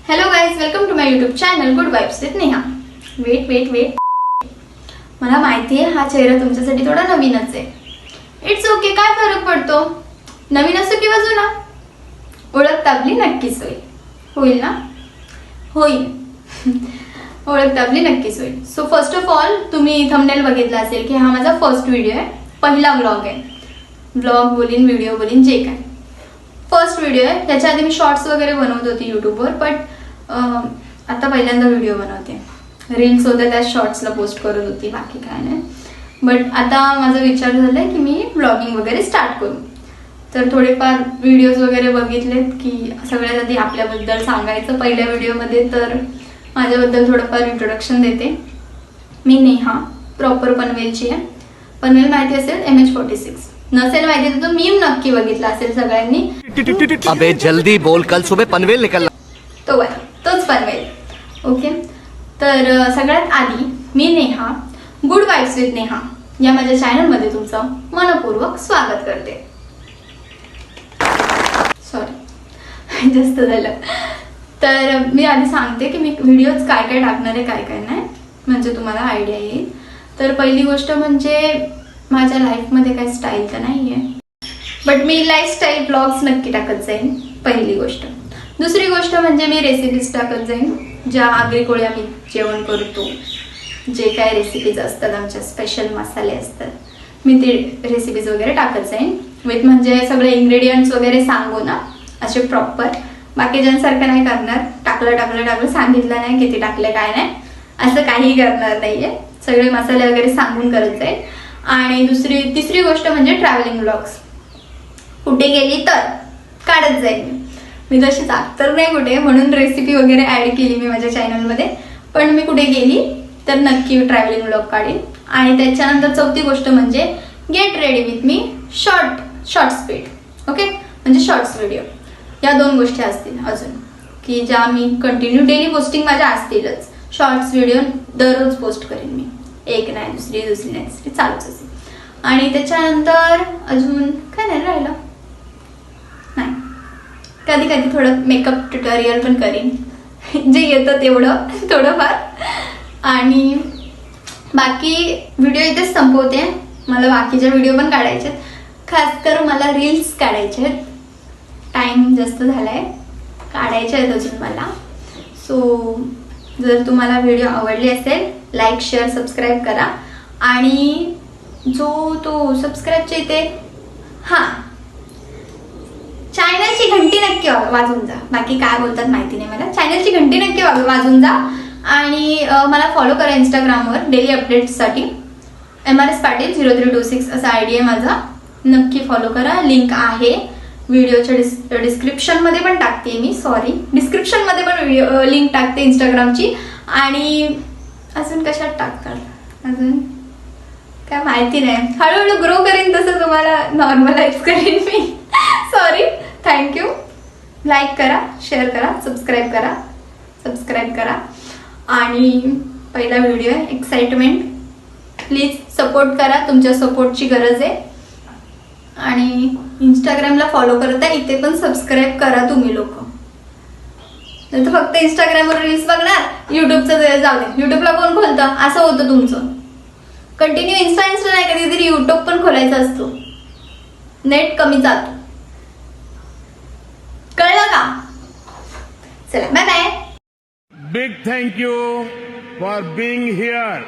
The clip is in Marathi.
Hello guys, welcome to my YouTube channel good vibes with Neha. Wait मला माहिती आहे हा चेहरा तुमच्यासाठी थोडा नवीनच आहे. इट्स ओके, काय फरक पडतो, नवीन असो किंवा जुना, ओळख ताबली नक्कीच होईल ना. होईल ओळख ताबली नक्कीच होईल. सो फर्स्ट ऑफ ऑल तुम्ही थंबनेल बघितला असेल की हा माझा फर्स्ट व्हिडिओ आहे, पहिला व्लॉग आहे. व्लॉग बोलीन, व्हिडिओ बोलीन, जे काय फर्स्ट व्हिडिओ आहे. त्याच्या आधी मी शॉर्ट्स वगैरे बनवत होती यूट्यूबवर, बट आता पहिल्यांदा व्हिडिओ बनवते. रील्स होत्या त्या शॉर्ट्सला पोस्ट करत होती, बाकी काय नाही. बट आता माझा विचार झाला आहे की मी ब्लॉगिंग वगैरे स्टार्ट करू. तर थोडेफार व्हिडिओज वगैरे बघितलेत की सगळ्यात आधी आपल्याबद्दल सांगायचं पहिल्या व्हिडिओमध्ये. तर माझ्याबद्दल थोडंफार इंट्रोडक्शन देते. मी नेहा, प्रॉपर पनवेलची आहे. पनवेल माहिती असेल, MH46. नसेल माहिती तर मीम नक्की बघितला असेल सगळ्यांनी. अबे जल्दी बोल, कल सुबह पनवेल निकलना. तो बरं, तोच पनवेल. ओके, तर सगळ्यात आधी मी Neha, good vibes with Neha या माझ्या चॅनलमध्ये तुमचं मनपूर्वक स्वागत करते. सॉरी जास्त झालं. तर मी आधी सांगते की मी व्हिडिओज काय काय टाकणार आहे, काय काय नाही, म्हणजे तुम्हाला आयडिया येईल. तर पहिली गोष्ट म्हणजे माझ्या लाईफमध्ये काही स्टाईल तर नाही आहे, बट मी लाईफस्टाईल ब्लॉग्स नक्की टाकत जाईन, पहिली गोष्ट. दुसरी गोष्ट म्हणजे मी रेसिपीज टाकत जाईन, ज्या आगरी आम्ही जेवण करतो, जे काय रेसिपीज असतात आमच्या, स्पेशल मसाले असतात, मी ते रेसिपीज वगैरे टाकत जाईन. विथ म्हणजे सगळे इन्ग्रेडियंट्स वगैरे सांगू ना, असे प्रॉपर. बाकीच्यांसारखं नाही करणार, टाकलं सांगितलं नाही किती टाकले काय नाही, असं काही करणार नाहीये. सगळे मसाले वगैरे सांगून करत जाईल. आणि तिसरी गोष्ट म्हणजे ट्रॅव्हलिंग ब्लॉग्स. कुठे गेली तर काढत जाईल मी तशी जात तर नाही कुठे, म्हणून रेसिपी वगैरे ऍड केली मी माझ्या चॅनलमध्ये. पण मी कुठे गेली तर नक्की ट्रॅव्हलिंग ब्लॉग काढेन. आणि त्याच्यानंतर चौथी गोष्ट म्हणजे get ready with me short speed. Okay, म्हणजे शॉर्ट्स व्हिडिओ. या दोन गोष्टी असतील अजून की ज्या मी कंटिन्यू डेली पोस्टिंग माझ्या असतीलच. शॉर्ट्स व्हिडिओ दररोज पोस्ट करेन मी, एक नाही दुसरी चालूच असेल. आणि त्याच्यानंतर अजून काय नाही राहिलं, नाही, कधी कधी थोडं मेकअप ट्युटोरियल पण करीन, जे येतं तेवढं थोडंफार. आणि बाकी व्हिडिओ इथेच संपवते. मला बाकीचे व्हिडिओ पण काढायचे आहेत, खास कर मला रील्स काढायचे आहेत. टाईम जास्त झालाय, काढायचे आहेत अजून मला. सो जर तुम्हाला व्हिडिओ आवडली असेल, लाईक, शेअर, सबस्क्राईब करा. आणि तो सबस्क्राईबच्या इथे चॅनलची घंटी नक्की वाजवून जा. बाकी काय बोलतात माहिती नाही मला. चॅनलची घंटी नक्की वाजवून जा. आणि मला फॉलो करा इंस्टाग्रामवर डेली अपडेट्ससाठी. MRS पाटील 0326 असा ID आहे माझा. नक्की फॉलो करा. लिंक आहे व्हिडिओच्या डिस्क्रिप्शनमध्ये पण टाकते मी. डिस्क्रिप्शनमध्ये पण लिंक टाकते इंस्टाग्रामची. आणि अजून कशात टाकतात, अजून काय माहिती नाही. हळूहळू ग्रो करेन, तसं तुम्हाला नॉर्मलाइज करेन मी. सॉरी. थँक्यू. लाईक करा, शेअर करा, सबस्क्राईब करा. आणि पहिला व्हिडिओ आहे, एक्साइटमेंट. प्लीज सपोर्ट करा, तुमच्या सपोर्टची गरज आहे. आणि इंस्टाग्रामला फॉलो करता, इथे पण सबस्क्राईब करा तुम्ही लोक. नाही तर फक्त इंस्टाग्रामवर रील्स बघणार, युट्यूबचं जाऊ दे. युट्यूबला कोण खोलतं, असं होतं तुमचं. कंटिन्यू इंस्टा नाही, कधीतरी युट्यूब पण खोलायचा असतो. नेट कमी जातो, कळलं का? चला, bye bye. Big thank you for being here.